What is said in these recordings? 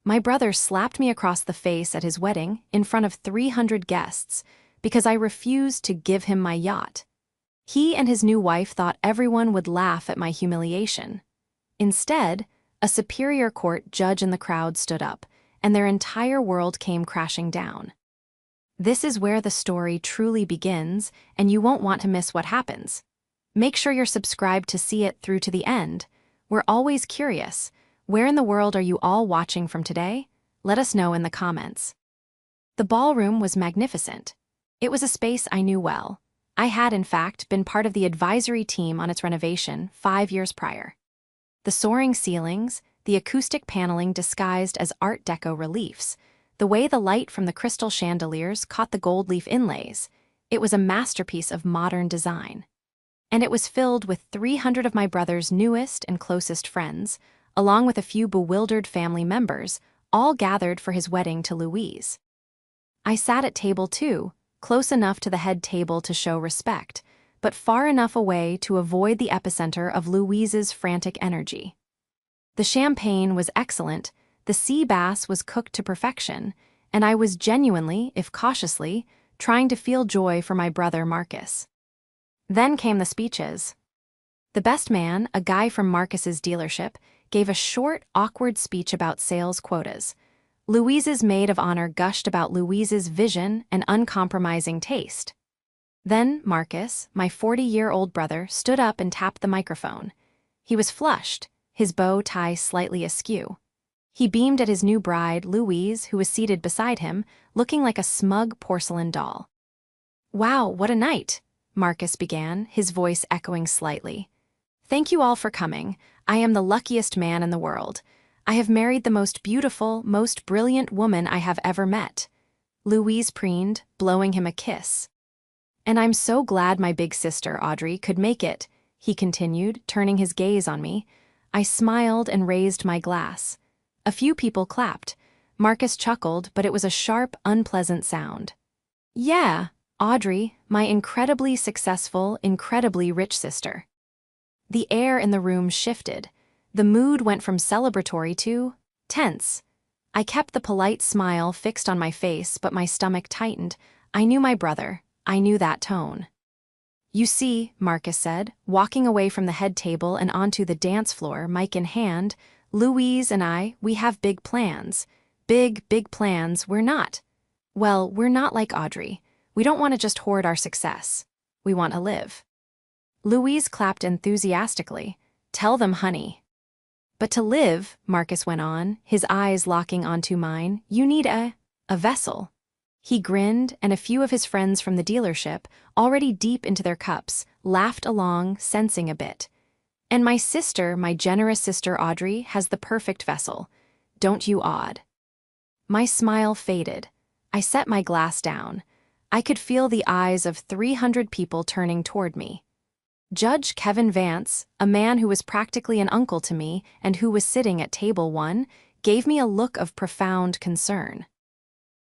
My brother slapped me across the face at his wedding in front of 300 guests because I refused to give him my yacht. He and his new wife thought everyone would laugh at my humiliation. Instead, a superior court judge in the crowd stood up, and their entire world came crashing down. This is where the story truly begins, and you won't want to miss what happens. Make sure you're subscribed to see it through to the end. We're always curious. Where in the world are you all watching from today? Let us know in the comments. The ballroom was magnificent. It was a space I knew well. I had, in fact, been part of the advisory team on its renovation 5 years prior. The soaring ceilings, the acoustic paneling disguised as Art Deco reliefs, the way the light from the crystal chandeliers caught the gold leaf inlays, it was a masterpiece of modern design. And it was filled with 300 of my brother's newest and closest friends, along with a few bewildered family members, all gathered for his wedding to Louise. I sat at table 2, close enough to the head table to show respect, but far enough away to avoid the epicenter of Louise's frantic energy. The champagne was excellent, the sea bass was cooked to perfection, and I was genuinely, if cautiously, trying to feel joy for my brother Marcus. Then came the speeches. The best man, a guy from Marcus's dealership, gave a short, awkward speech about sales quotas. Louise's maid of honor gushed about Louise's vision and uncompromising taste. Then Marcus, my 40-year-old brother, stood up and tapped the microphone. He was flushed, his bow tie slightly askew. He beamed at his new bride, Louise, who was seated beside him, looking like a smug porcelain doll. "Wow, what a night," Marcus began, his voice echoing slightly. "Thank you all for coming. I am the luckiest man in the world. I have married the most beautiful, most brilliant woman I have ever met." Louise preened, blowing him a kiss. "And I'm so glad my big sister, Audrey, could make it," he continued, turning his gaze on me. I smiled and raised my glass. A few people clapped. Marcus chuckled, but it was a sharp, unpleasant sound. "Yeah, Audrey, my incredibly successful, incredibly rich sister." The air in the room shifted. The mood went from celebratory to tense. I kept the polite smile fixed on my face, but my stomach tightened. I knew my brother. I knew that tone. "You see," Marcus said, walking away from the head table and onto the dance floor, mic in hand, "Louise and I, we have big plans. Big, big plans. We're not like Audrey. We don't want to just hoard our success. We want to live." Louise clapped enthusiastically. "Tell them, honey." "But to live," Marcus went on, his eyes locking onto mine, "you need a vessel." He grinned, and a few of his friends from the dealership, already deep into their cups, laughed along, sensing a bit. "And my sister, my generous sister Audrey, has the perfect vessel. Don't you, Aud?" My smile faded. I set my glass down. I could feel the eyes of 300 people turning toward me. Judge Kevin Vance, a man who was practically an uncle to me and who was sitting at table 1, gave me a look of profound concern.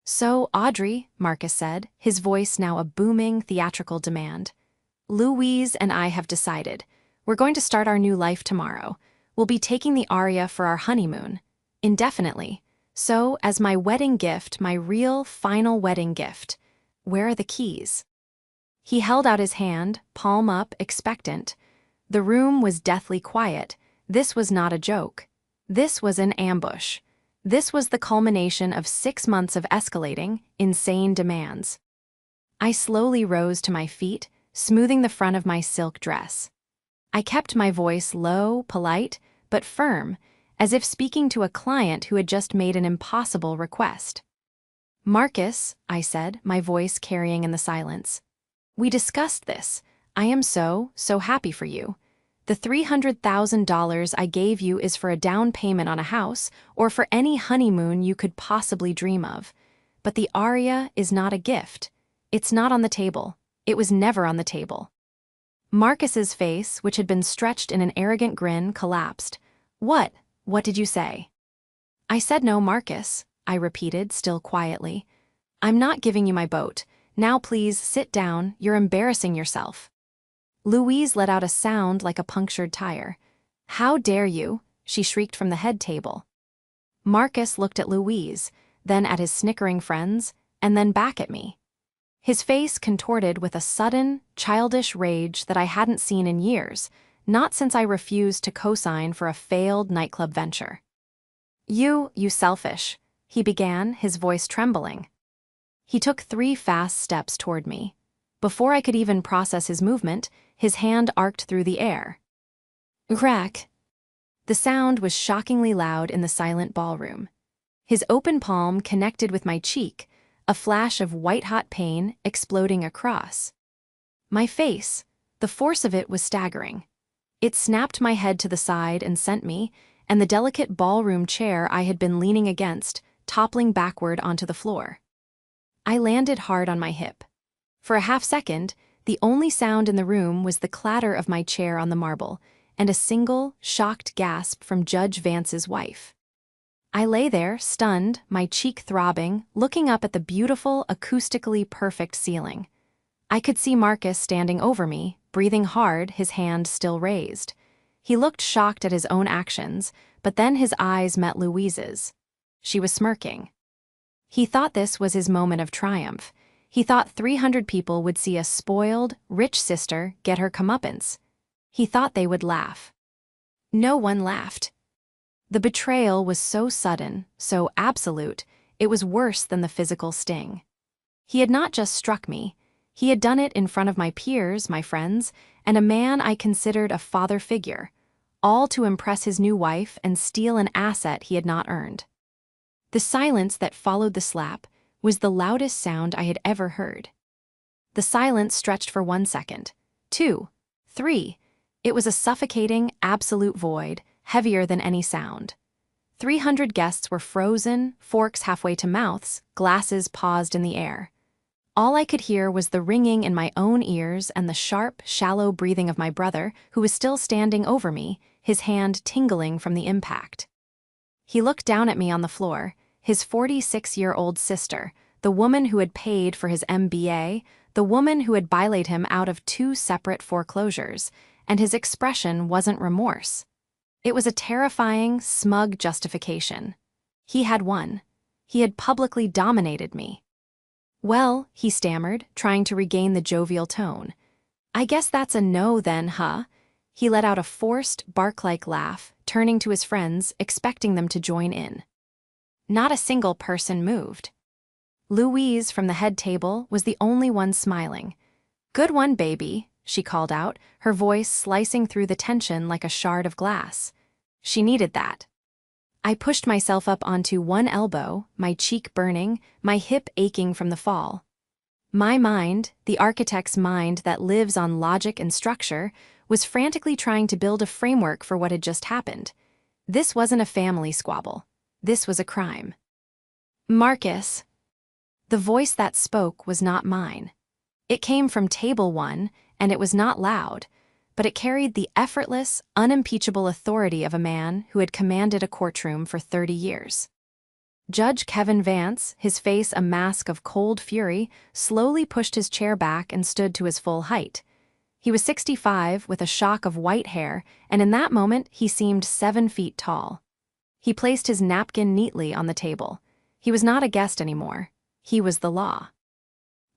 "So, Audrey," Marcus said, his voice now a booming, theatrical demand, "Louise and I have decided. We're going to start our new life tomorrow. We'll be taking the Aria for our honeymoon. Indefinitely. So, as my wedding gift, my real, final wedding gift, where are the keys?" He held out his hand, palm up, expectant. The room was deathly quiet. This was not a joke. This was an ambush. This was the culmination of 6 months of escalating, insane demands. I slowly rose to my feet, smoothing the front of my silk dress. I kept my voice low, polite, but firm, as if speaking to a client who had just made an impossible request. "Marcus," I said, my voice carrying in the silence, "we discussed this. I am so happy for you. The $300,000 I gave you is for a down payment on a house or for any honeymoon you could possibly dream of. But the Aria is not a gift. It's not on the table. It was never on the table." Marcus's face, which had been stretched in an arrogant grin, collapsed. What did you say?" "I said no, Marcus," I repeated, still quietly. "I'm not giving you my boat. Now please, sit down, you're embarrassing yourself." Louise let out a sound like a punctured tire. "How dare you?" she shrieked from the head table. Marcus looked at Louise, then at his snickering friends, and then back at me. His face contorted with a sudden, childish rage that I hadn't seen in years, not since I refused to co-sign for a failed nightclub venture. You selfish," he began, his voice trembling. He took 3 fast steps toward me. Before I could even process his movement, his hand arced through the air. Crack! The sound was shockingly loud in the silent ballroom. His open palm connected with my cheek, a flash of white-hot pain exploding across. My face, the force of it was staggering. It snapped my head to the side and sent me, and the delicate ballroom chair I had been leaning against, toppling backward onto the floor. I landed hard on my hip. For a half-second, the only sound in the room was the clatter of my chair on the marble, and a single, shocked gasp from Judge Vance's wife. I lay there, stunned, my cheek throbbing, looking up at the beautiful, acoustically perfect ceiling. I could see Marcus standing over me, breathing hard, his hand still raised. He looked shocked at his own actions, but then his eyes met Louise's. She was smirking. He thought this was his moment of triumph. He thought 300 people would see a spoiled, rich sister get her comeuppance. He thought they would laugh. No one laughed. The betrayal was so sudden, so absolute, it was worse than the physical sting. He had not just struck me, he had done it in front of my peers, my friends, and a man I considered a father figure, all to impress his new wife and steal an asset he had not earned. The silence that followed the slap was the loudest sound I had ever heard. The silence stretched for 1 second, 2, 3. It was a suffocating, absolute void, heavier than any sound. 300 guests were frozen, forks halfway to mouths, glasses paused in the air. All I could hear was the ringing in my own ears and the sharp, shallow breathing of my brother, who was still standing over me, his hand tingling from the impact. He looked down at me on the floor, his 46-year-old sister, the woman who had paid for his MBA, the woman who had bylaid him out of 2 separate foreclosures, and his expression wasn't remorse. It was a terrifying, smug justification. He had won. He had publicly dominated me. "Well," he stammered, trying to regain the jovial tone. "I guess that's a no then, huh?" He let out a forced, bark-like laugh, turning to his friends, expecting them to join in. Not a single person moved. Louise, from the head table, was the only one smiling. "Good one, baby," she called out, her voice slicing through the tension like a shard of glass. She needed that. I pushed myself up onto one elbow, my cheek burning, my hip aching from the fall. My mind, the architect's mind that lives on logic and structure, was frantically trying to build a framework for what had just happened. This wasn't a family squabble. This was a crime. "Marcus." The voice that spoke was not mine. It came from Table 1, and it was not loud, but it carried the effortless, unimpeachable authority of a man who had commanded a courtroom for 30 years. Judge Kevin Vance, his face a mask of cold fury, slowly pushed his chair back and stood to his full height. He was 65, with a shock of white hair, and in that moment he seemed 7 feet tall. He placed his napkin neatly on the table. He was not a guest anymore. He was the law.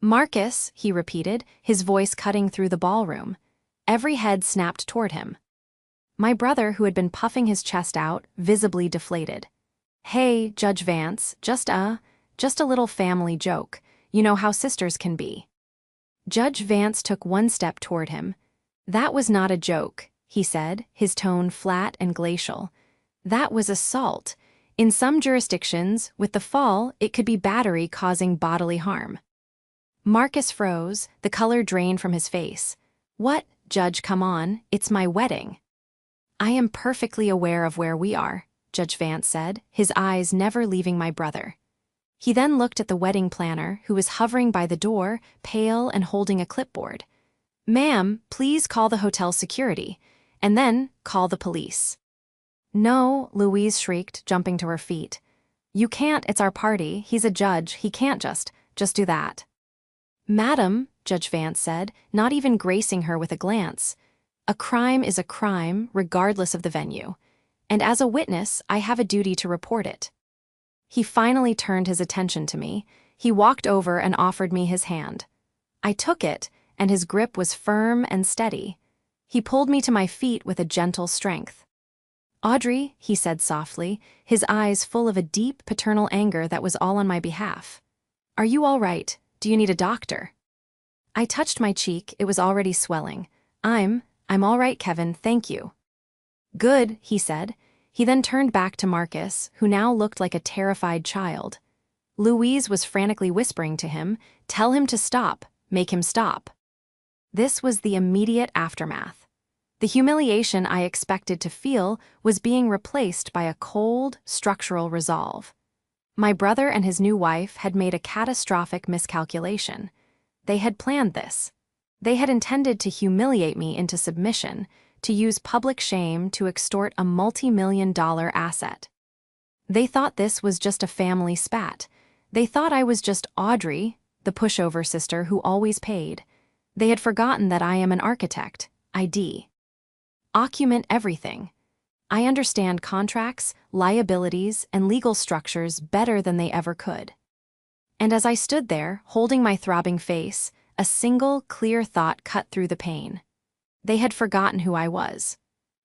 "Marcus," he repeated, his voice cutting through the ballroom. Every head snapped toward him. My brother, who had been puffing his chest out, visibly deflated. "Hey, Judge Vance, just a little family joke. You know how sisters can be." Judge Vance took 1 step toward him. "That was not a joke," he said, his tone flat and glacial. "That was assault. In some jurisdictions, with the fall, it could be battery causing bodily harm." Marcus froze, the color drained from his face. "What, Judge, come on, it's my wedding." "I am perfectly aware of where we are," Judge Vance said, his eyes never leaving my brother. He then looked at the wedding planner, who was hovering by the door, pale and holding a clipboard. "Ma'am, please call the hotel security, and then call the police." "No," Louise shrieked, jumping to her feet. "You can't, it's our party, he's a judge, he can't just do that." "Madam," Judge Vance said, not even gracing her with a glance, "a crime is a crime, regardless of the venue. And as a witness, I have a duty to report it." He finally turned his attention to me. He walked over and offered me his hand. I took it, and his grip was firm and steady. He pulled me to my feet with a gentle strength. "Audrey," he said softly, his eyes full of a deep paternal anger that was all on my behalf. "Are you all right? Do you need a doctor?" I touched my cheek, it was already swelling. I'm all right, Kevin, thank you." "Good," he said. He then turned back to Marcus, who now looked like a terrified child. Louise was frantically whispering to him, "Tell him to stop, make him stop." This was the immediate aftermath. The humiliation I expected to feel was being replaced by a cold, structural resolve. My brother and his new wife had made a catastrophic miscalculation. They had planned this. They had intended to humiliate me into submission, to use public shame to extort a multi-million-dollar asset. They thought this was just a family spat. They thought I was just Audrey, the pushover sister who always paid. They had forgotten that I am an architect, ID. Document everything. I understand contracts, liabilities, and legal structures better than they ever could. And as I stood there, holding my throbbing face, a single, clear thought cut through the pain. They had forgotten who I was.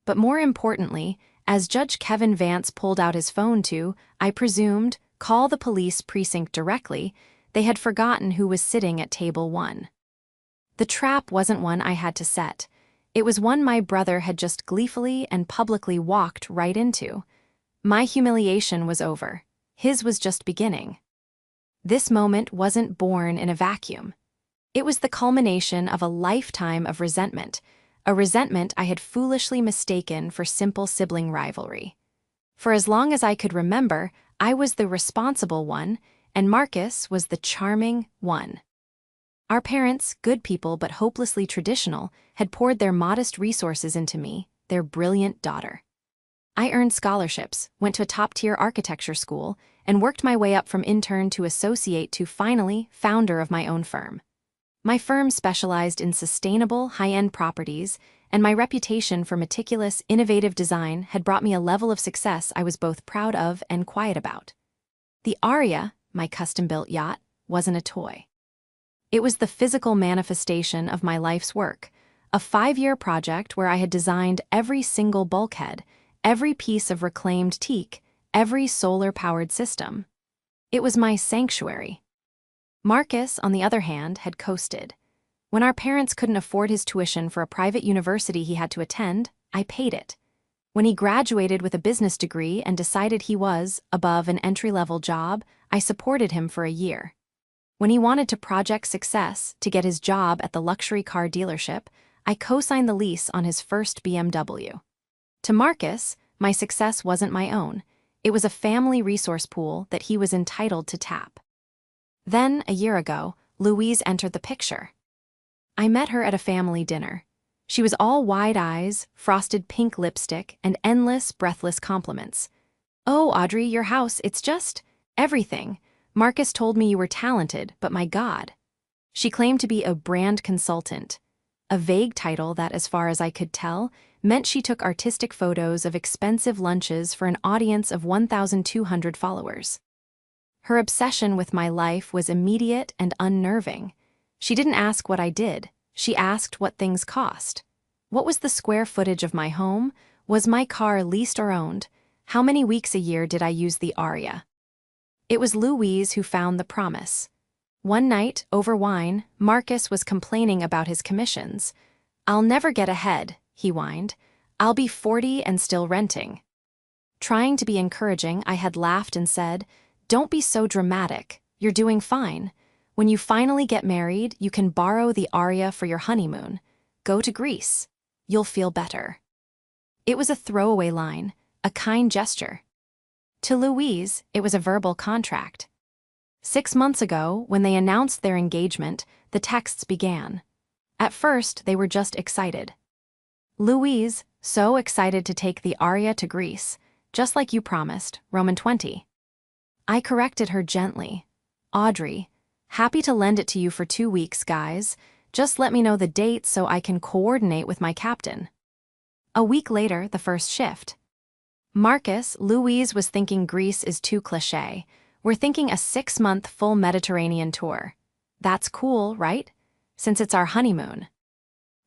But more importantly, as Judge Kevin Vance pulled out his phone to, I presumed, call the police precinct directly, they had forgotten who was sitting at table 1. The trap wasn't one I had to set. It was one my brother had just gleefully and publicly walked right into. My humiliation was over. His was just beginning. This moment wasn't born in a vacuum. It was the culmination of a lifetime of resentment, a resentment I had foolishly mistaken for simple sibling rivalry. For as long as I could remember, I was the responsible one, and Marcus was the charming one. Our parents, good people but hopelessly traditional, had poured their modest resources into me, their brilliant daughter. I earned scholarships, went to a top-tier architecture school, and worked my way up from intern to associate to finally founder of my own firm. My firm specialized in sustainable, high-end properties, and my reputation for meticulous, innovative design had brought me a level of success I was both proud of and quiet about. The Aria, my custom-built yacht, wasn't a toy. It was the physical manifestation of my life's work, a 5-year project where I had designed every single bulkhead, every piece of reclaimed teak, every solar-powered system. It was my sanctuary. Marcus, on the other hand, had coasted. When our parents couldn't afford his tuition for a private university he had to attend, I paid it. When he graduated with a business degree and decided he was above an entry-level job, I supported him for a year. When he wanted to project success to get his job at the luxury car dealership, I co-signed the lease on his first BMW. To Marcus, my success wasn't my own. It was a family resource pool that he was entitled to tap. Then, a year ago, Louise entered the picture. I met her at a family dinner. She was all wide eyes, frosted pink lipstick, and endless, breathless compliments. "Oh, Audrey, your house, it's just everything. Marcus told me you were talented, but my God." She claimed to be a brand consultant, a vague title that, as far as I could tell, meant she took artistic photos of expensive lunches for an audience of 1,200 followers. Her obsession with my life was immediate and unnerving. She didn't ask what I did, she asked what things cost. What was the square footage of my home? Was my car leased or owned? How many weeks a year did I use the Aria? It was Louise who found the promise. One night, over wine, Marcus was complaining about his commissions. "I'll never get ahead," he whined. "I'll be 40 and still renting." Trying to be encouraging, I had laughed and said, "Don't be so dramatic. You're doing fine. When you finally get married, you can borrow the Aria for your honeymoon. Go to Greece. You'll feel better." It was a throwaway line, a kind gesture. To Louise, it was a verbal contract. 6 months ago, when they announced their engagement, the texts began. At first, they were just excited. "Louise, so excited to take the Aria to Greece, just like you promised, Roman 20. I corrected her gently. "Audrey, happy to lend it to you for 2 weeks, guys. Just let me know the date so I can coordinate with my captain." A week later, the first shift. "Marcus, Louise was thinking Greece is too cliché. We're thinking a 6-month full Mediterranean tour. That's cool, right? Since it's our honeymoon.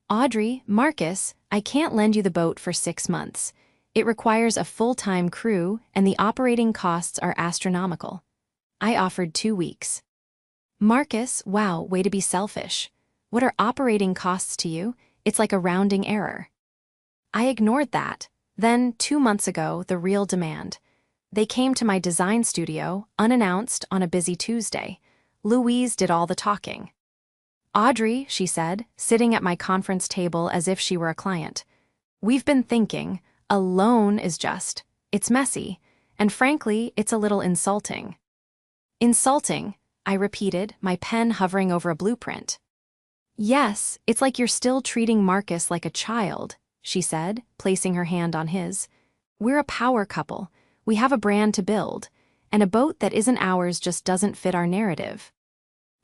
Audrey, Marcus, I can't lend you the boat for 6 months. It requires a full-time crew, and the operating costs are astronomical. I offered 2 weeks. Marcus, wow, way to be selfish. What are operating costs to you? It's like a rounding error. I ignored that. Then, 2 months ago, the real demand. They came to my design studio, unannounced, on a busy Tuesday. Louise did all the talking. Audrey, she said, sitting at my conference table as if she were a client. We've been thinking, a loan is just, it's messy, and frankly, it's a little insulting. Insulting, I repeated, my pen hovering over a blueprint. Yes, it's like you're still treating Marcus like a child, she said, placing her hand on his. We're a power couple. We have a brand to build, and a boat that isn't ours just doesn't fit our narrative.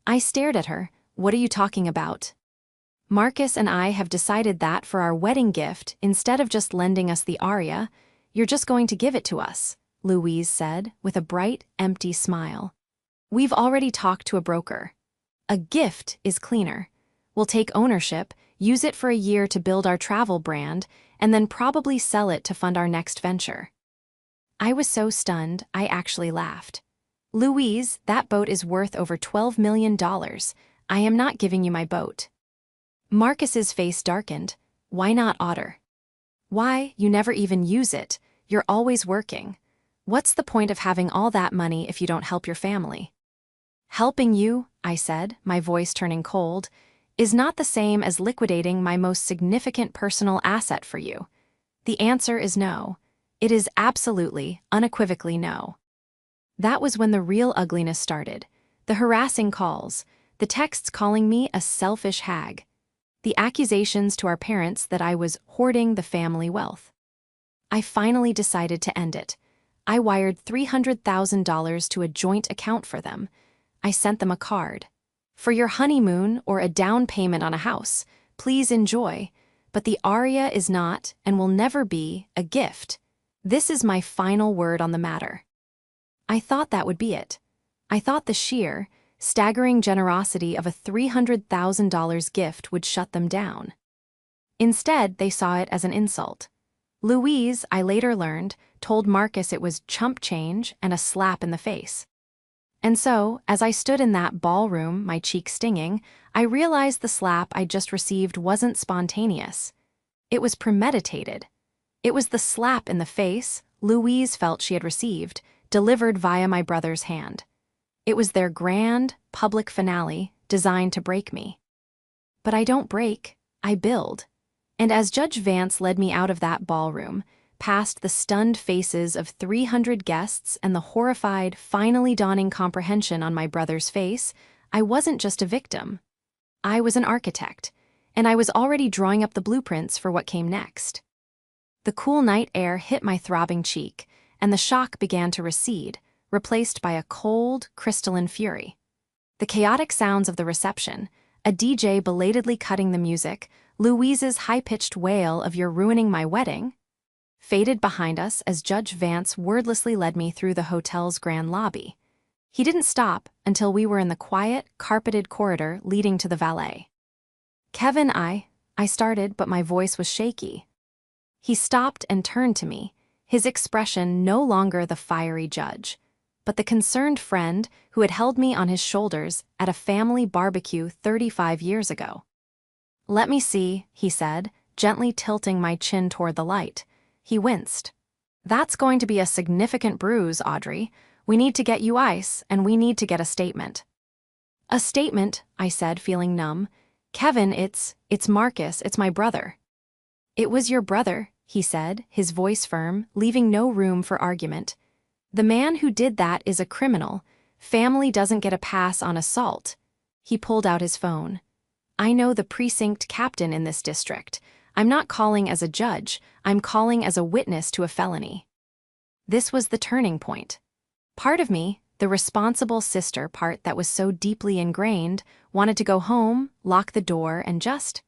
I stared at her. What are you talking about? Marcus and I have decided that for our wedding gift, instead of just lending us the aria, you're just going to give it to us, Louise said, with a bright, empty smile. We've already talked to a broker. A gift is cleaner. We'll take ownership, use it for a year to build our travel brand, and then probably sell it to fund our next venture. I was so stunned, I actually laughed. Louise, that boat is worth over $12 million. I am not giving you my boat. Marcus's face darkened. Why not, Otter? Why, you never even use it. You're always working. What's the point of having all that money if you don't help your family? Helping you, I said, my voice turning cold, is not the same as liquidating my most significant personal asset for you. The answer is no. It is absolutely, unequivocally no. That was when the real ugliness started. The harassing calls, the texts calling me a selfish hag, the accusations to our parents that I was hoarding the family wealth. I finally decided to end it. I wired $300,000 to a joint account for them. I sent them a card. For your honeymoon or a down payment on a house, please enjoy, but the aria is not, and will never be, a gift. This is my final word on the matter. I thought that would be it. I thought the sheer, staggering generosity of a $300,000 gift would shut them down. Instead, they saw it as an insult. Louise, I later learned, told Marcus it was chump change and a slap in the face. And so, as I stood in that ballroom, my cheek stinging, I realized the slap I'd just received wasn't spontaneous. It was premeditated. It was the slap in the face Louise felt she had received, delivered via my brother's hand. It was their grand, public finale designed to break me. But I don't break, I build. And as Judge Vance led me out of that ballroom, past the stunned faces of 300 guests and the horrified, finally dawning comprehension on my brother's face, I wasn't just a victim. I was an architect, and I was already drawing up the blueprints for what came next. The cool night air hit my throbbing cheek, and the shock began to recede, replaced by a cold, crystalline fury. The chaotic sounds of the reception, a DJ belatedly cutting the music, Louise's high-pitched wail of "You're ruining my wedding," faded behind us as Judge Vance wordlessly led me through the hotel's grand lobby. He didn't stop until we were in the quiet, carpeted corridor leading to the valet. Kevin, I started, but my voice was shaky. He stopped and turned to me, his expression no longer the fiery judge, but the concerned friend who had held me on his shoulders at a family barbecue 35 years ago. Let me see, he said, gently tilting my chin toward the light. He winced. That's going to be a significant bruise, Audrey. We need to get you ice, and we need to get a statement. A statement, I said, feeling numb. Kevin, it's Marcus, it's my brother. It was your brother, he said, his voice firm, leaving no room for argument. The man who did that is a criminal. Family doesn't get a pass on assault. He pulled out his phone. I know the precinct captain in this district. I'm not calling as a judge, I'm calling as a witness to a felony. This was the turning point. Part of me, the responsible sister part that was so deeply ingrained, wanted to go home, lock the door, and just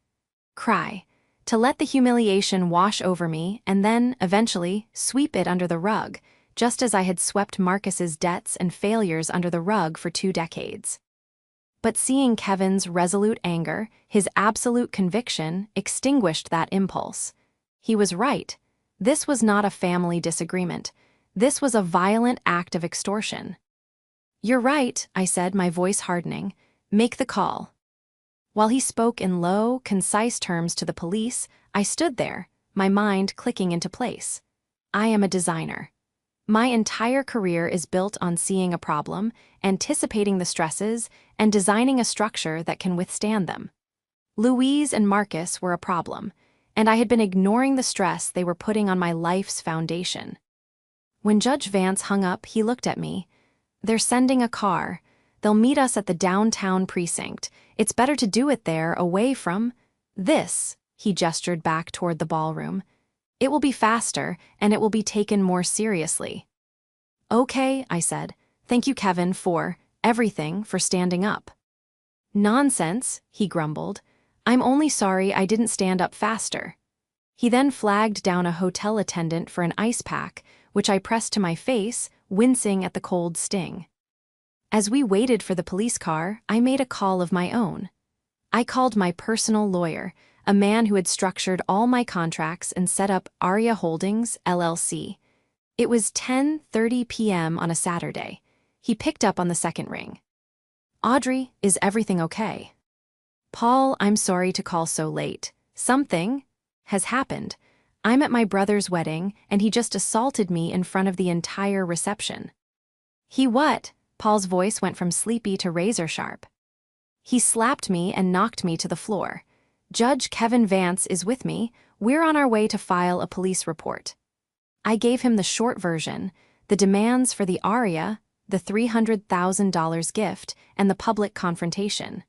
cry, to let the humiliation wash over me and then, eventually, sweep it under the rug, just as I had swept Marcus's debts and failures under the rug for 2 decades. But seeing Kevin's resolute anger, his absolute conviction, extinguished that impulse. He was right. This was not a family disagreement. This was a violent act of extortion. "You're right," I said, my voice hardening. "Make the call." While he spoke in low, concise terms to the police, I stood there, my mind clicking into place. I am a designer. My entire career is built on seeing a problem, anticipating the stresses, and designing a structure that can withstand them. Louise and Marcus were a problem, and I had been ignoring the stress they were putting on my life's foundation. When Judge Vance hung up, he looked at me. "They're sending a car. They'll meet us at the downtown precinct. It's better to do it there, away from this." He gestured back toward the ballroom. "It will be faster, and it will be taken more seriously." "Okay," I said. "Thank you, Kevin, for everything, for standing up." "Nonsense," he grumbled. "I'm only sorry I didn't stand up faster." He then flagged down a hotel attendant for an ice pack, which I pressed to my face, wincing at the cold sting. As we waited for the police car, I made a call of my own. I called my personal lawyer, a man who had structured all my contracts and set up Aria Holdings, LLC. It was 10:30 p.m. on a Saturday. He picked up on the second ring. "Audrey, is everything okay?" "Paul, I'm sorry to call so late. Something has happened. I'm at my brother's wedding, and he just assaulted me in front of the entire reception." "He what?" Paul's voice went from sleepy to razor sharp. "He slapped me and knocked me to the floor. Judge Kevin Vance is with me. We're on our way to file a police report." I gave him the short version, the demands for the Aria, the $300,000 gift, and the public confrontation.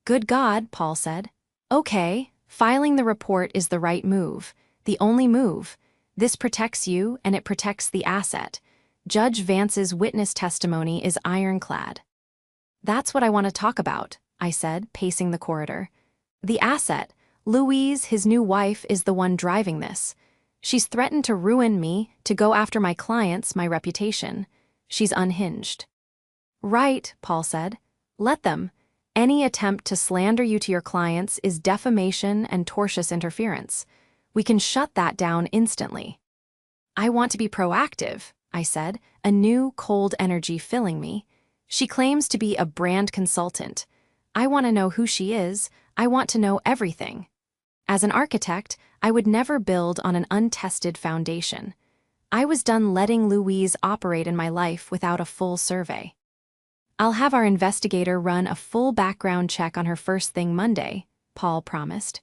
"Good God," Paul said. "Okay, filing the report is the right move, the only move. This protects you, and it protects the asset. Judge Vance's witness testimony is ironclad." "That's what I want to talk about," I said, pacing the corridor. "The asset. Louise, his new wife, is the one driving this. She's threatened to ruin me, to go after my clients, my reputation. She's unhinged." "Right," Paul said. "Let them. Any attempt to slander you to your clients is defamation and tortious interference. We can shut that down instantly." "I want to be proactive," I said, a new, cold energy filling me. "She claims to be a brand consultant. I want to know who she is. I want to know everything. As an architect, I would never build on an untested foundation. I was done letting Louise operate in my life without a full survey." "I'll have our investigator run a full background check on her first thing Monday," Paul promised.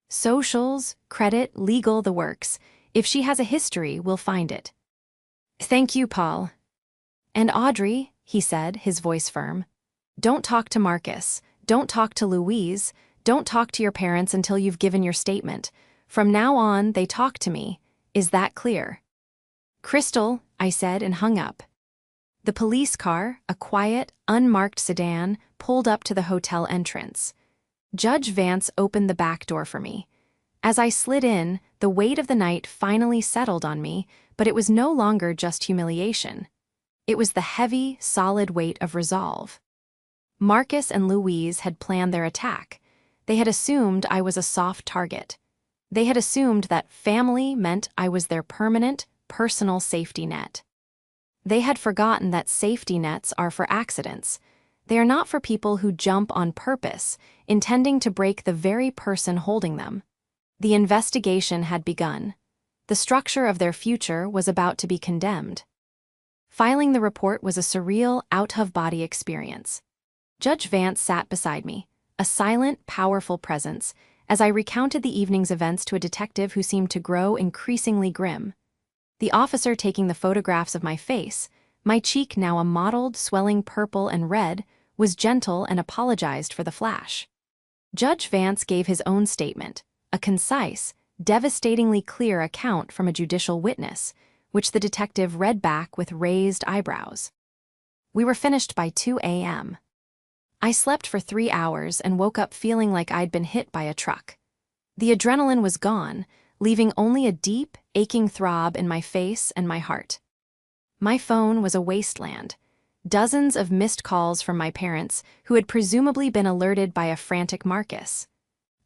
"Socials, credit, legal, the works. If she has a history, we'll find it." "Thank you, Paul." "And Audrey," he said, his voice firm, "don't talk to Marcus. Don't talk to Louise. Don't talk to your parents until you've given your statement. From now on, they talk to me. Is that clear?" "Crystal," I said and hung up. The police car, a quiet, unmarked sedan, pulled up to the hotel entrance. Judge Vance opened the back door for me. As I slid in, the weight of the night finally settled on me, but it was no longer just humiliation. It was the heavy, solid weight of resolve. Marcus and Louise had planned their attack. They had assumed I was a soft target. They had assumed that family meant I was their permanent, personal safety net. They had forgotten that safety nets are for accidents. They are not for people who jump on purpose, intending to break the very person holding them. The investigation had begun. The structure of their future was about to be condemned. Filing the report was a surreal, out-of-body experience. Judge Vance sat beside me, a silent, powerful presence, as I recounted the evening's events to a detective who seemed to grow increasingly grim. The officer taking the photographs of my face, my cheek now a mottled, swelling purple and red, was gentle and apologized for the flash. Judge Vance gave his own statement, a concise, devastatingly clear account from a judicial witness, which the detective read back with raised eyebrows. We were finished by 2 a.m. I slept for 3 hours and woke up feeling like I'd been hit by a truck. The adrenaline was gone, leaving only a deep, aching throb in my face and my heart. My phone was a wasteland. Dozens of missed calls from my parents, who had presumably been alerted by a frantic Marcus.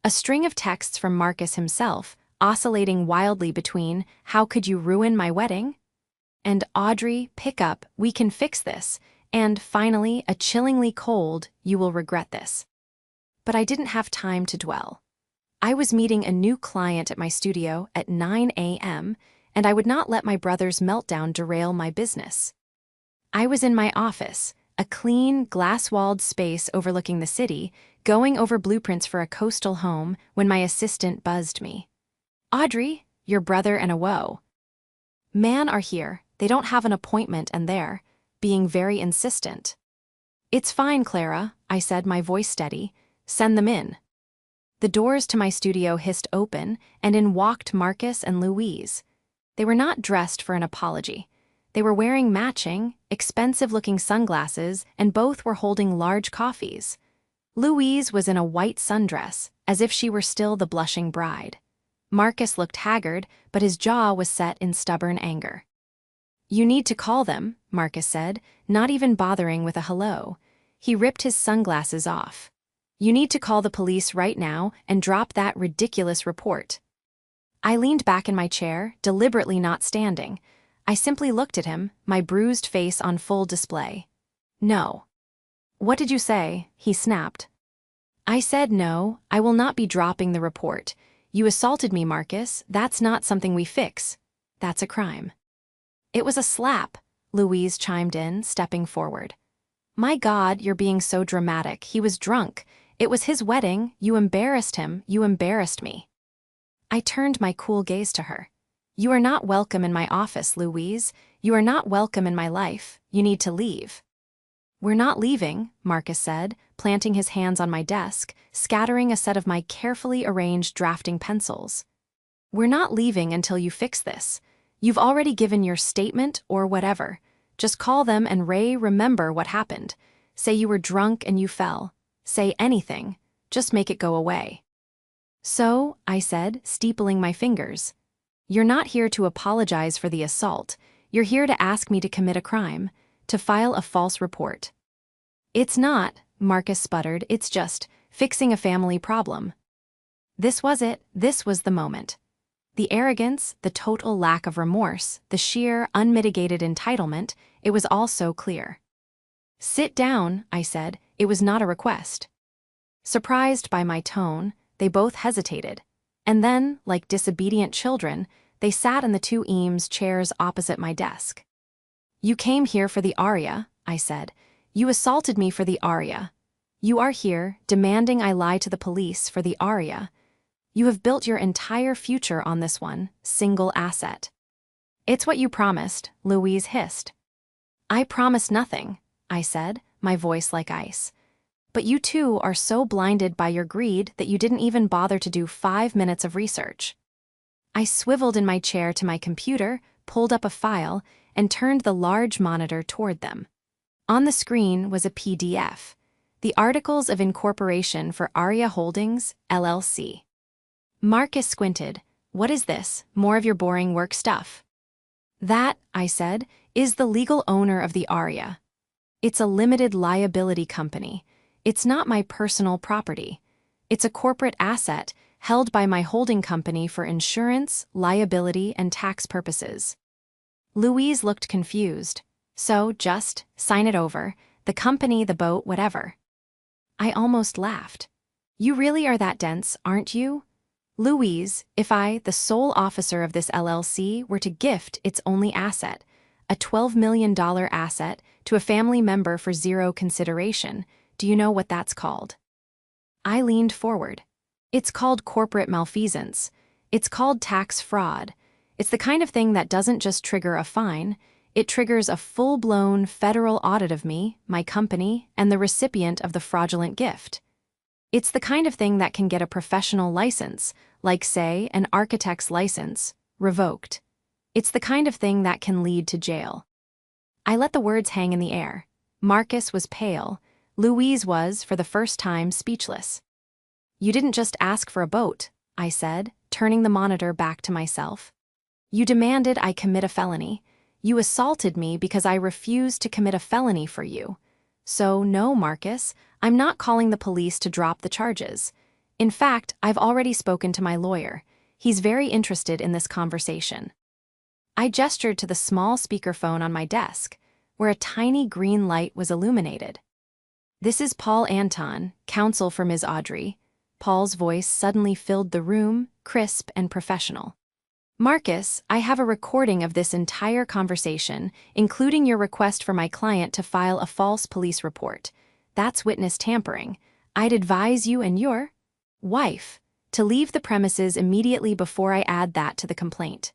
A string of texts from Marcus himself, oscillating wildly between, "How could you ruin my wedding?" and "Audrey, pick up, we can fix this," and finally, a chillingly cold, "You will regret this." But I didn't have time to dwell. I was meeting a new client at my studio at 9 a.m., and I would not let my brother's meltdown derail my business. I was in my office, a clean, glass-walled space overlooking the city, going over blueprints for a coastal home when my assistant buzzed me. "Audrey, your brother and a woe. Man are here, they don't have an appointment and they're being very insistent." "It's fine, Clara," I said, my voice steady. "Send them in." The doors to my studio hissed open, and in walked Marcus and Louise. They were not dressed for an apology. They were wearing matching, expensive-looking sunglasses, and both were holding large coffees. Louise was in a white sundress, as if she were still the blushing bride. Marcus looked haggard, but his jaw was set in stubborn anger. "You need to call them," Marcus said, not even bothering with a hello. He ripped his sunglasses off. "You need to call the police right now and drop that ridiculous report." I leaned back in my chair, deliberately not standing. I simply looked at him, my bruised face on full display. "No." "What did you say?" he snapped. I said, "No, I will not be dropping the report. You assaulted me, Marcus. That's not something we fix. That's a crime." "It was a slap," Louise chimed in, stepping forward. "My God, you're being so dramatic. He was drunk. It was his wedding. You embarrassed him. You embarrassed me." I turned my cool gaze to her. "You are not welcome in my office, Louise. You are not welcome in my life. You need to leave." "We're not leaving," Marcus said, planting his hands on my desk, scattering a set of my carefully arranged drafting pencils. "We're not leaving until you fix this. You've already given your statement or whatever. Just call them and remember what happened. Say you were drunk and you fell. Say anything. Just make it go away." "So," I said, steepling my fingers, "you're not here to apologize for the assault. You're here to ask me to commit a crime, to file a false report." "It's not," Marcus sputtered, "it's just fixing a family problem." This was it. This was the moment. The arrogance, the total lack of remorse, the sheer, unmitigated entitlement, it was all so clear. "Sit down," I said. It was not a request. Surprised by my tone, they both hesitated. And then, like disobedient children, they sat in the two Eames chairs opposite my desk. "You came here for the aria," I said. "You assaulted me for the aria. You are here, demanding I lie to the police for the aria. You have built your entire future on this one single asset." "It's what you promised," Louise hissed. "I promised nothing," I said, my voice like ice. "But you two are so blinded by your greed that you didn't even bother to do 5 minutes of research." I swiveled in my chair to my computer, pulled up a file, and turned the large monitor toward them. On the screen was a PDF, the Articles of Incorporation for Aria Holdings, LLC. Marcus squinted. "What is this? More of your boring work stuff?" "That," I said, "is the legal owner of the aria. It's a limited liability company. It's not my personal property. It's a corporate asset held by my holding company for insurance, liability, and tax purposes." Louise looked confused. "So, just sign it over. The company, the boat, whatever." I almost laughed. "You really are that dense, aren't you? Louise, if I, the sole officer of this LLC, were to gift its only asset, a $12 million asset, to a family member for zero consideration, do you know what that's called?" I leaned forward. "It's called corporate malfeasance. It's called tax fraud. It's the kind of thing that doesn't just trigger a fine, it triggers a full-blown federal audit of me, my company, and the recipient of the fraudulent gift. It's the kind of thing that can get a professional license, like, say, an architect's license, revoked. It's the kind of thing that can lead to jail." I let the words hang in the air. Marcus was pale. Louise was, for the first time, speechless. "You didn't just ask for a boat," I said, turning the monitor back to myself. "You demanded I commit a felony. You assaulted me because I refused to commit a felony for you. So no, Marcus, I'm not calling the police to drop the charges. In fact, I've already spoken to my lawyer. He's very interested in this conversation. I gestured to the small speakerphone on my desk, where a tiny green light was illuminated. This is Paul Anton, counsel for Ms. Audrey. Paul's voice suddenly filled the room, crisp and professional. Marcus, I have a recording of this entire conversation, including your request for my client to file a false police report. That's witness tampering. I'd advise you and your wife to leave the premises immediately before I add that to the complaint.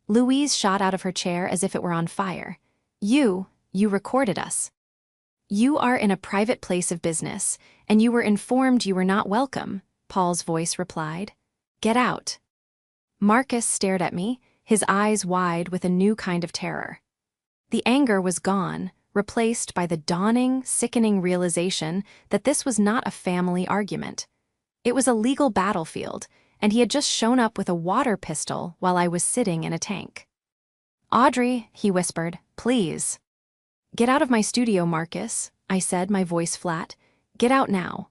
Louise shot out of her chair as if it were on fire. You recorded us. You are in a private place of business, and you were informed you were not welcome, Paul's voice replied. Get out. Marcus stared at me, his eyes wide with a new kind of terror. The anger was gone, replaced by the dawning, sickening realization that this was not a family argument. It was a legal battlefield, and he had just shown up with a water pistol while I was sitting in a tank. Audrey, he whispered, please. Get out of my studio, Marcus, I said, my voice flat. Get out now.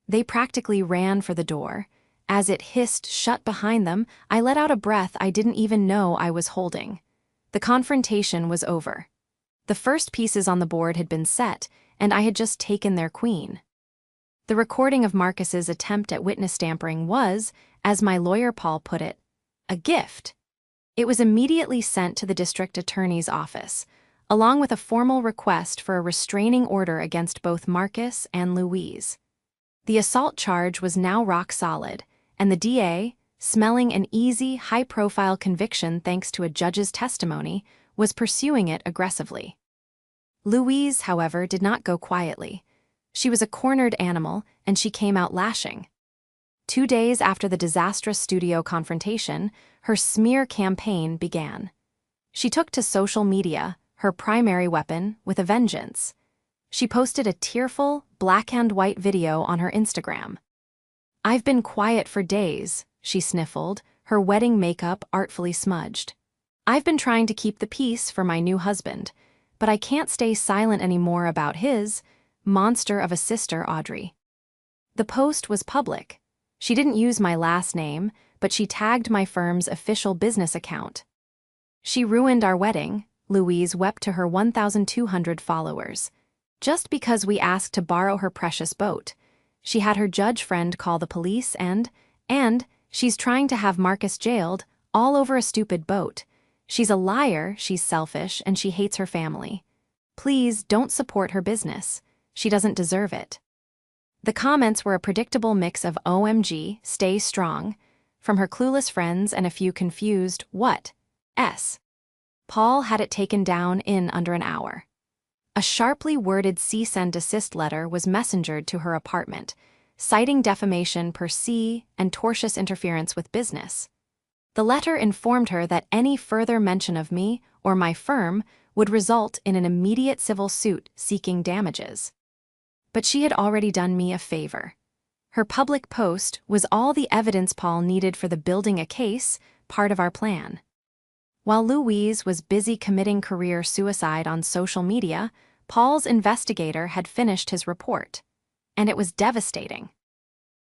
They practically ran for the door. As it hissed shut behind them, I let out a breath I didn't even know I was holding. The confrontation was over. The first pieces on the board had been set, and I had just taken their queen. The recording of Marcus's attempt at witness tampering was, as my lawyer Paul put it, a gift. It was immediately sent to the district attorney's office, along with a formal request for a restraining order against both Marcus and Louise. The assault charge was now rock solid, and the DA, smelling an easy, high-profile conviction thanks to a judge's testimony, was pursuing it aggressively. Louise, however, did not go quietly. She was a cornered animal, and she came out lashing. 2 days after the disastrous studio confrontation, her smear campaign began. She took to social media, her primary weapon, with a vengeance. She posted a tearful, black-and-white video on her Instagram. I've been quiet for days, she sniffled, her wedding makeup artfully smudged. I've been trying to keep the peace for my new husband, but I can't stay silent anymore about his monster of a sister, Audrey. The post was public. She didn't use my last name, but she tagged my firm's official business account. She ruined our wedding, Louise wept to her 1,200 followers. Just because we asked to borrow her precious boat. She had her judge friend call the police and she's trying to have Marcus jailed, all over a stupid boat. She's a liar, she's selfish, and she hates her family. Please don't support her business. She doesn't deserve it. The comments were a predictable mix of OMG, stay strong, from her clueless friends and a few confused what-s. Paul had it taken down in under an hour. A sharply worded cease and desist letter was messengered to her apartment, citing defamation per se and tortious interference with business. The letter informed her that any further mention of me or my firm would result in an immediate civil suit seeking damages. But she had already done me a favor. Her public post was all the evidence Paul needed for the building a case, part of our plan. While Louise was busy committing career suicide on social media, Paul's investigator had finished his report. And it was devastating.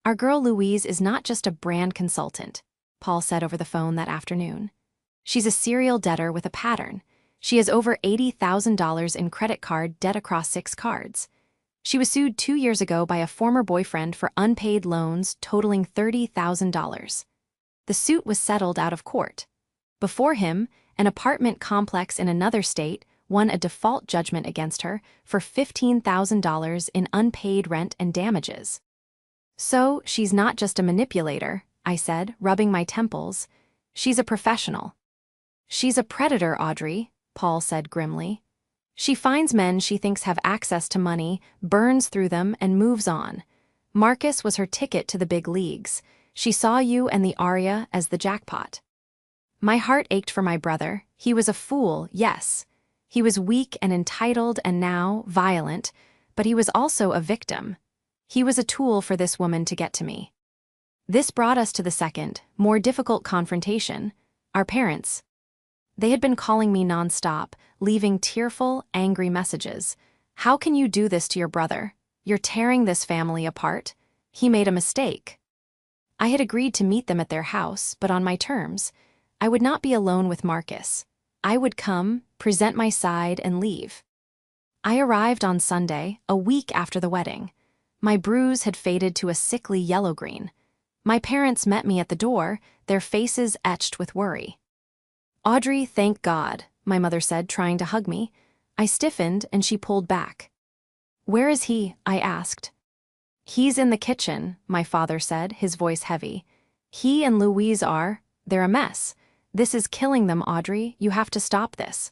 Our girl Louise is not just a brand consultant, Paul said over the phone that afternoon. She's a serial debtor with a pattern. She has over $80,000 in credit card debt across 6 cards. She was sued 2 years ago by a former boyfriend for unpaid loans totaling $30,000. The suit was settled out of court. Before him, an apartment complex in another state won a default judgment against her for $15,000 in unpaid rent and damages. So, she's not just a manipulator, I said, rubbing my temples. She's a professional. She's a predator, Audrey, Paul said grimly. She finds men she thinks have access to money, burns through them, and moves on. Marcus was her ticket to the big leagues. She saw you and the aria as the jackpot. My heart ached for my brother. He was a fool, yes. He was weak and entitled and now violent, but he was also a victim. He was a tool for this woman to get to me. This brought us to the second, more difficult confrontation, our parents. They had been calling me nonstop, leaving tearful, angry messages. "How can you do this to your brother? You're tearing this family apart. He made a mistake." I had agreed to meet them at their house, but on my terms. I would not be alone with Marcus. I would come, present my side, and leave. I arrived on Sunday, a week after the wedding. My bruise had faded to a sickly yellow-green. My parents met me at the door, their faces etched with worry. "Audrey, thank God," my mother said, trying to hug me. I stiffened, and she pulled back. "Where is he?" I asked. "He's in the kitchen," my father said, his voice heavy. "He and Louise they're a mess. This is killing them, Audrey. You have to stop this."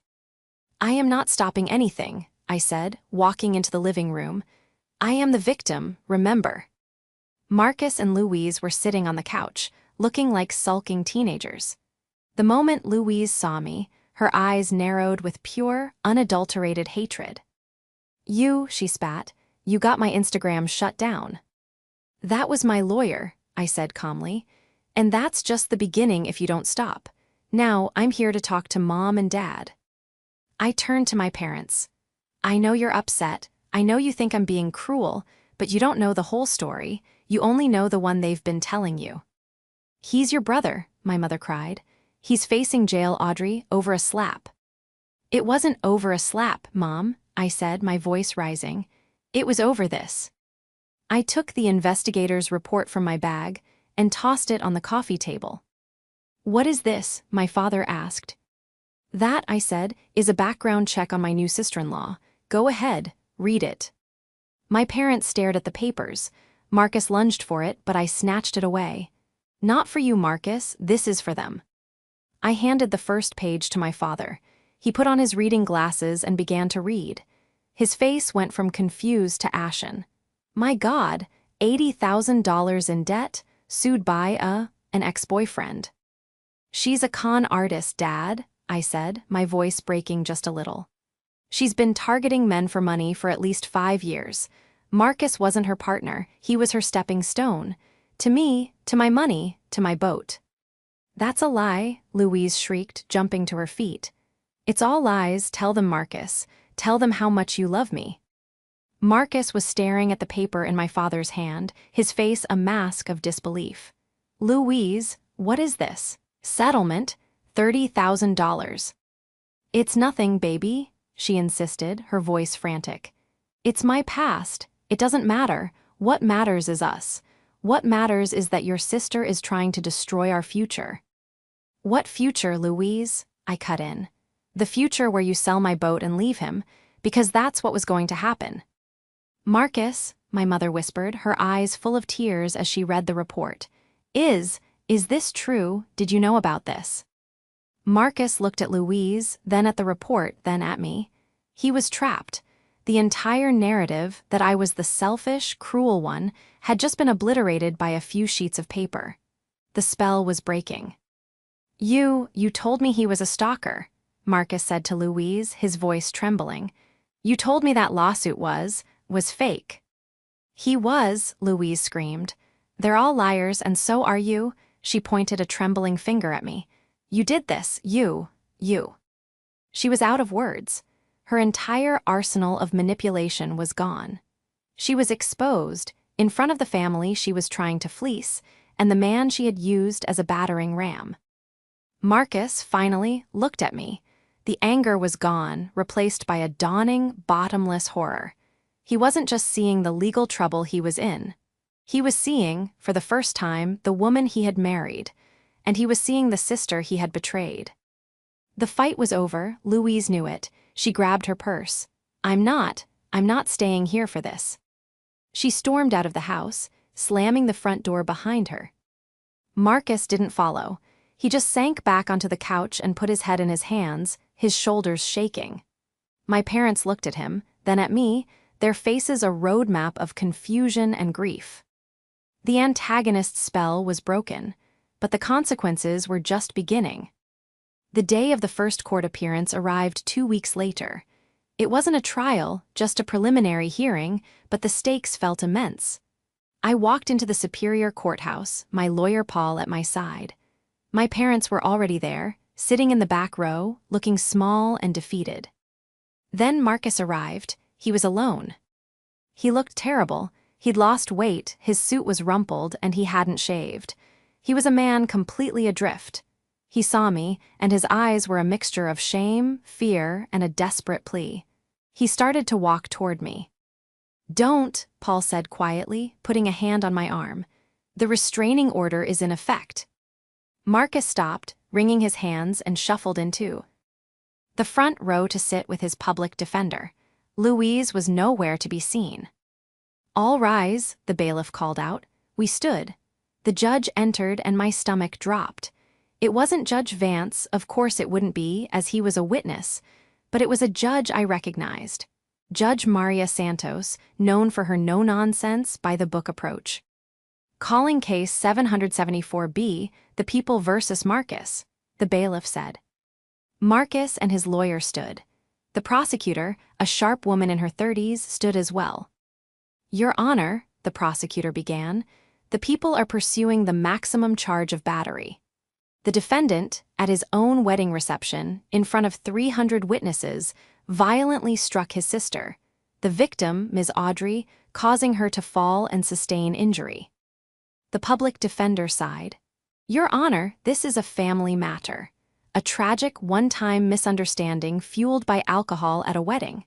"I am not stopping anything," I said, walking into the living room. "I am the victim, remember." Marcus and Louise were sitting on the couch, looking like sulking teenagers. The moment Louise saw me, her eyes narrowed with pure, unadulterated hatred. She spat, "you got my Instagram shut down." "That was my lawyer," I said calmly. "And that's just the beginning if you don't stop. Now I'm here to talk to Mom and Dad." I turned to my parents. "I know you're upset. I know you think I'm being cruel, but you don't know the whole story. You only know the one they've been telling you." "He's your brother," my mother cried. "He's facing jail, Audrey, over a slap." "It wasn't over a slap, Mom," I said, my voice rising. "It was over this." I took the investigator's report from my bag and tossed it on the coffee table. "What is this?" my father asked. "That," I said, "is a background check on my new sister-in-law. Go ahead, read it." My parents stared at the papers. Marcus lunged for it, but I snatched it away. "Not for you, Marcus. This is for them." I handed the first page to my father. He put on his reading glasses and began to read. His face went from confused to ashen. My God, $80,000 in debt, sued by an ex-boyfriend. "She's a con artist, Dad," I said, my voice breaking just a little. "She's been targeting men for money for at least 5 years. Marcus wasn't her partner, he was her stepping stone. To me, to my money, to my boat." "That's a lie," Louise shrieked, jumping to her feet. "It's all lies. Tell them, Marcus. Tell them how much you love me." Marcus was staring at the paper in my father's hand, his face a mask of disbelief. "Louise, what is this? Settlement? $30,000. "It's nothing, baby," she insisted, her voice frantic. "It's my past. It doesn't matter. What matters is us. What matters is that your sister is trying to destroy our future." "What future, Louise?" I cut in. "The future where you sell my boat and leave him, because that's what was going to happen." "Marcus," my mother whispered, her eyes full of tears as she read the report. Is this true? Did you know about this?" Marcus looked at Louise, then at the report, then at me. He was trapped. The entire narrative, that I was the selfish, cruel one, had just been obliterated by a few sheets of paper. The spell was breaking. You told me he was a stalker," Marcus said to Louise, his voice trembling. "You told me that lawsuit was fake." "He was," Louise screamed. "They're all liars, and so are you." She pointed a trembling finger at me. "You did this, you." She was out of words. Her entire arsenal of manipulation was gone. She was exposed. In front of the family she was trying to fleece, and the man she had used as a battering ram. Marcus, finally, looked at me. The anger was gone, replaced by a dawning, bottomless horror. He wasn't just seeing the legal trouble he was in. He was seeing, for the first time, the woman he had married, and he was seeing the sister he had betrayed. The fight was over. Louise knew it. She grabbed her purse. I'm not staying here for this." She stormed out of the house, slamming the front door behind her. Marcus didn't follow. He just sank back onto the couch and put his head in his hands, his shoulders shaking. My parents looked at him, then at me, their faces a roadmap of confusion and grief. The antagonist's spell was broken, but the consequences were just beginning. The day of the first court appearance arrived 2 weeks later. It wasn't a trial, just a preliminary hearing, but the stakes felt immense. I walked into the Superior Courthouse, my lawyer Paul at my side. My parents were already there, sitting in the back row, looking small and defeated. Then Marcus arrived. He was alone. He looked terrible. He'd lost weight, his suit was rumpled, and he hadn't shaved. He was a man completely adrift. He saw me, and his eyes were a mixture of shame, fear, and a desperate plea. He started to walk toward me. "Don't," Paul said quietly, putting a hand on my arm. "The restraining order is in effect." Marcus stopped, wringing his hands, and shuffled into the front row to sit with his public defender. Louise was nowhere to be seen. "All rise," the bailiff called out. We stood. The judge entered and my stomach dropped. It wasn't Judge Vance, of course it wouldn't be, as he was a witness, but it was a judge I recognized. Judge Maria Santos, known for her no-nonsense, by-the-book approach. "Calling case 774B, the People versus Marcus," the bailiff said. Marcus and his lawyer stood. The prosecutor, a sharp woman in her 30s, stood as well. "Your Honor," the prosecutor began, "the people are pursuing the maximum charge of battery. The defendant, at his own wedding reception, in front of 300 witnesses, violently struck his sister, the victim, Ms. Audrey, causing her to fall and sustain injury." The public defender sighed. "Your Honor, this is a family matter. A tragic one-time misunderstanding fueled by alcohol at a wedding.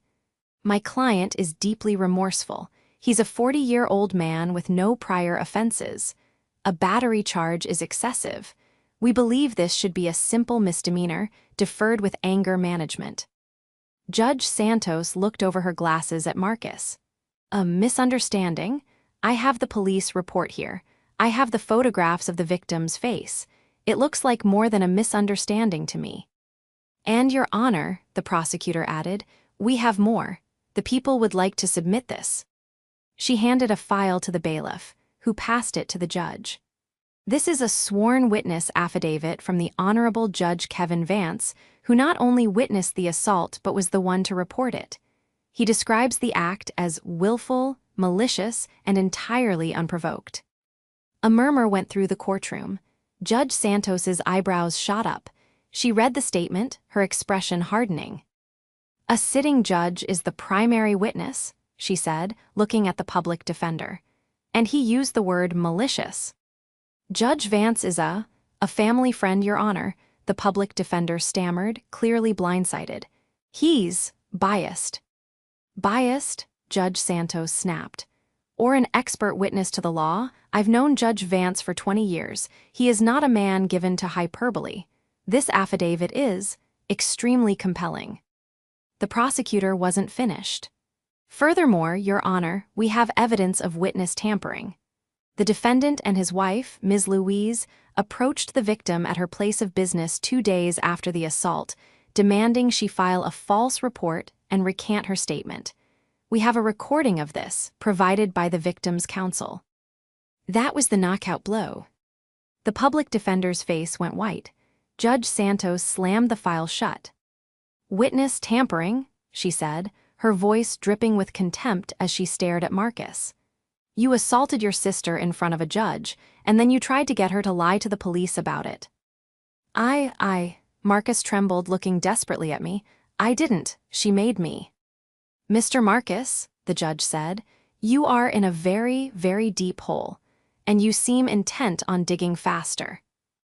My client is deeply remorseful. He's a 40-year-old man with no prior offenses. A battery charge is excessive. We believe this should be a simple misdemeanor, deferred with anger management." Judge Santos looked over her glasses at Marcus. "A misunderstanding? I have the police report here. I have the photographs of the victim's face. It looks like more than a misunderstanding to me." "And Your Honor," the prosecutor added, "we have more. The people would like to submit this." She handed a file to the bailiff, who passed it to the judge. "This is a sworn witness affidavit from the Honorable Judge Kevin Vance, who not only witnessed the assault but was the one to report it. He describes the act as willful, malicious, and entirely unprovoked." A murmur went through the courtroom. Judge Santos's eyebrows shot up. She read the statement, her expression hardening. "A sitting judge is the primary witness," she said, looking at the public defender. "And he used the word malicious." "Judge Vance is a family friend, Your Honor," the public defender stammered, clearly blindsided. "He's biased." "Biased?" Judge Santos snapped. "Or an expert witness to the law? I've known Judge Vance for 20 years. He is not a man given to hyperbole. This affidavit is extremely compelling." The prosecutor wasn't finished. "Furthermore, Your Honor, we have evidence of witness tampering. The defendant and his wife, Ms. Louise, approached the victim at her place of business 2 days after the assault, demanding she file a false report and recant her statement. We have a recording of this, provided by the victim's counsel." That was the knockout blow. The public defender's face went white. Judge Santos slammed the file shut. "Witness tampering," she said, her voice dripping with contempt as she stared at Marcus. "You assaulted your sister in front of a judge, and then you tried to get her to lie to the police about it." Marcus trembled, looking desperately at me. "I didn't. She made me." "Mr. Marcus," the judge said, "you are in a very, very deep hole, and you seem intent on digging faster.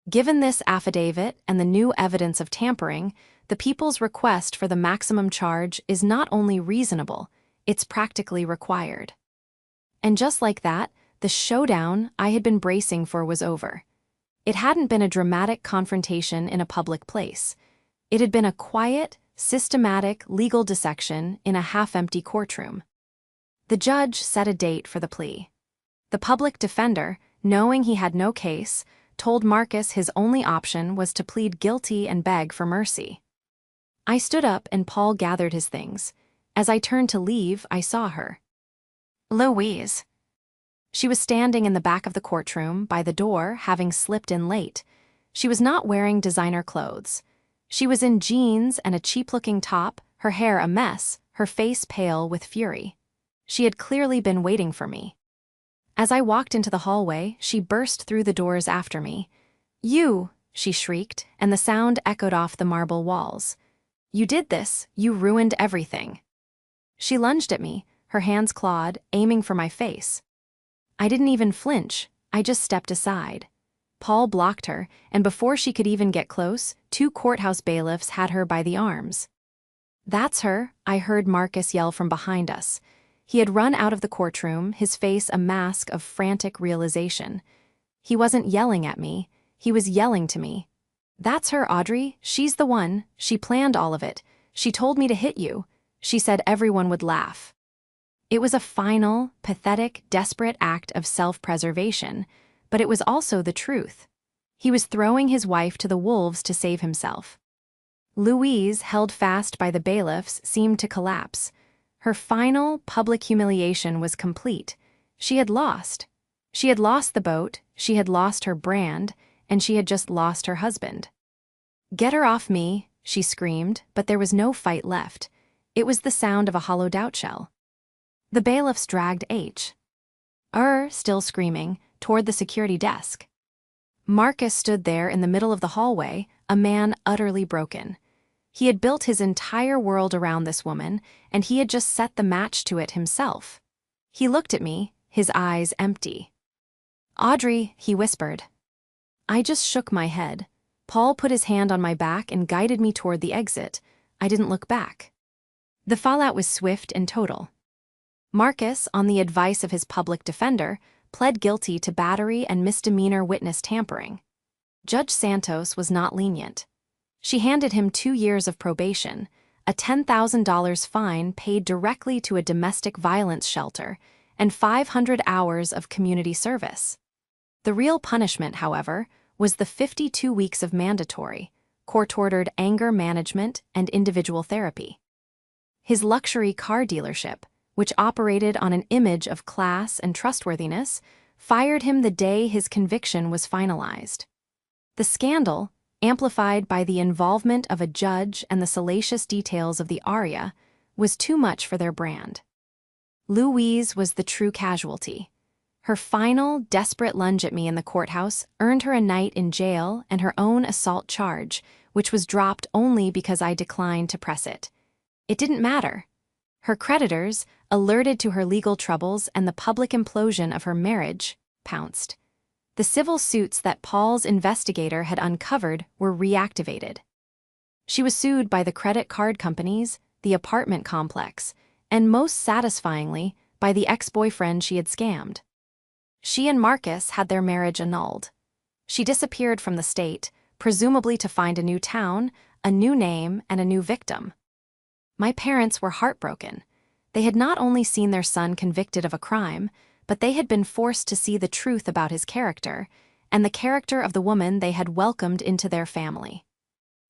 Given this affidavit and the new evidence of tampering, the people's request for the maximum charge is not only reasonable, it's practically required." And just like that, the showdown I had been bracing for was over. It hadn't been a dramatic confrontation in a public place. It had been a quiet, systematic legal dissection in a half-empty courtroom. The judge set a date for the plea. The public defender, knowing he had no case, told Marcus his only option was to plead guilty and beg for mercy. I stood up and Paul gathered his things. As I turned to leave, I saw her. "Louise." She was standing in the back of the courtroom, by the door, having slipped in late. She was not wearing designer clothes. She was in jeans and a cheap-looking top, her hair a mess, her face pale with fury. She had clearly been waiting for me. As I walked into the hallway, she burst through the doors after me. "You," she shrieked, and the sound echoed off the marble walls. You did this, you ruined everything. She lunged at me, her hands clawed, aiming for my face. I didn't even flinch, I just stepped aside. Paul blocked her, and before she could even get close, 2 courthouse bailiffs had her by the arms. That's her, I heard Marcus yell from behind us. He had run out of the courtroom, his face a mask of frantic realization. He wasn't yelling at me, he was yelling to me. That's her, Audrey, she's the one, she planned all of it. She told me to hit you. She said everyone would laugh. It was a final, pathetic, desperate act of self-preservation, but it was also the truth. He was throwing his wife to the wolves to save himself. Louise, held fast by the bailiffs, seemed to collapse. Her final, public humiliation was complete. She had lost. She had lost the boat, she had lost her brand, and she had just lost her husband. Get her off me, she screamed, but there was no fight left. It was the sound of a hollowed out shell. The bailiffs dragged H. Still screaming, toward the security desk. Marcus stood there in the middle of the hallway, a man utterly broken. He had built his entire world around this woman, and he had just set the match to it himself. He looked at me, his eyes empty. Audrey, he whispered. I just shook my head. Paul put his hand on my back and guided me toward the exit. I didn't look back. The fallout was swift and total. Marcus, on the advice of his public defender, pled guilty to battery and misdemeanor witness tampering. Judge Santos was not lenient. She handed him 2 years of probation, a $10,000 fine paid directly to a domestic violence shelter, and 500 hours of community service. The real punishment, however, was the 52 weeks of mandatory, court-ordered anger management and individual therapy. His luxury car dealership, which operated on an image of class and trustworthiness, fired him the day his conviction was finalized. The scandal, amplified by the involvement of a judge and the salacious details of the aria, was too much for their brand. Louise was the true casualty. Her final, desperate lunge at me in the courthouse earned her a night in jail and her own assault charge, which was dropped only because I declined to press it. It didn't matter. Her creditors, alerted to her legal troubles and the public implosion of her marriage, pounced. The civil suits that Paul's investigator had uncovered were reactivated. She was sued by the credit card companies, the apartment complex, and most satisfyingly, by the ex-boyfriend she had scammed. She and Marcus had their marriage annulled. She disappeared from the state, presumably to find a new town, a new name, and a new victim. My parents were heartbroken. They had not only seen their son convicted of a crime, but they had been forced to see the truth about his character, and the character of the woman they had welcomed into their family.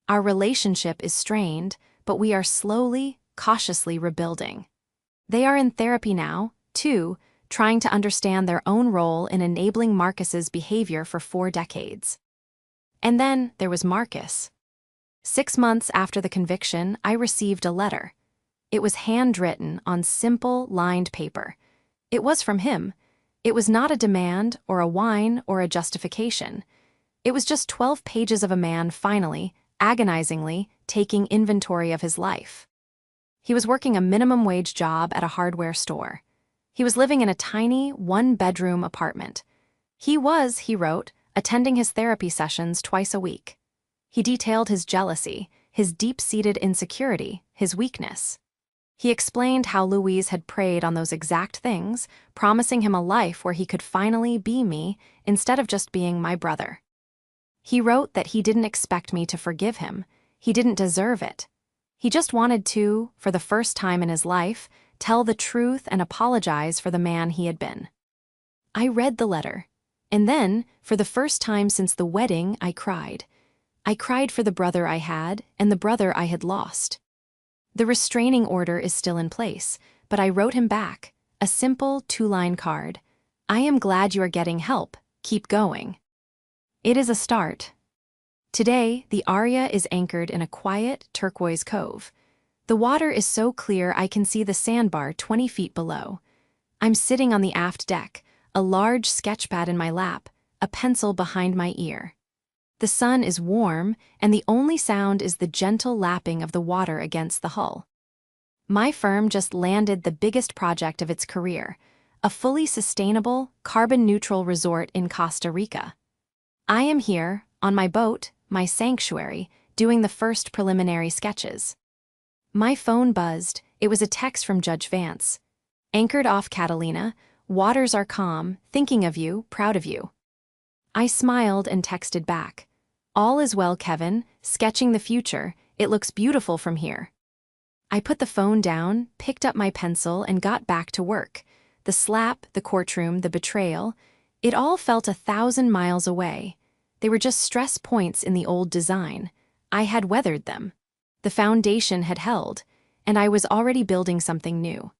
Our relationship is strained, but we are slowly, cautiously rebuilding. They are in therapy now, too, trying to understand their own role in enabling Marcus's behavior for 4 decades. And then there was Marcus. 6 months after the conviction, I received a letter. It was handwritten on simple, lined paper. It was from him. It was not a demand or a whine or a justification. It was just 12 pages of a man finally, agonizingly, taking inventory of his life. He was working a minimum wage job at a hardware store. He was living in a tiny, 1-bedroom apartment. He wrote, attending his therapy sessions twice a week. He detailed his jealousy, his deep-seated insecurity, his weakness. He explained how Louise had preyed on those exact things, promising him a life where he could finally be me instead of just being my brother. He wrote that he didn't expect me to forgive him. He didn't deserve it. He just wanted to, for the first time in his life, tell the truth and apologize for the man he had been. I read the letter, and then, for the first time since the wedding, I cried. I cried for the brother I had and the brother I had lost. The restraining order is still in place, but I wrote him back, a simple 2-line card. I am glad you are getting help. Keep going. It is a start. Today, the aria is anchored in a quiet, turquoise cove. The water is so clear I can see the sandbar 20 feet below. I'm sitting on the aft deck, a large sketchpad in my lap, a pencil behind my ear. The sun is warm, and the only sound is the gentle lapping of the water against the hull. My firm just landed the biggest project of its career, a fully sustainable, carbon-neutral resort in Costa Rica. I am here, on my boat, my sanctuary, doing the first preliminary sketches. My phone buzzed. It was a text from Judge Vance. "Anchored off Catalina, waters are calm, thinking of you, proud of you." I smiled and texted back. "All is well, Kevin, sketching the future. It looks beautiful from here." I put the phone down, picked up my pencil, and got back to work. The slap, the courtroom, the betrayal, it all felt 1,000 miles away. They were just stress points in the old design. I had weathered them. The foundation had held, and I was already building something new.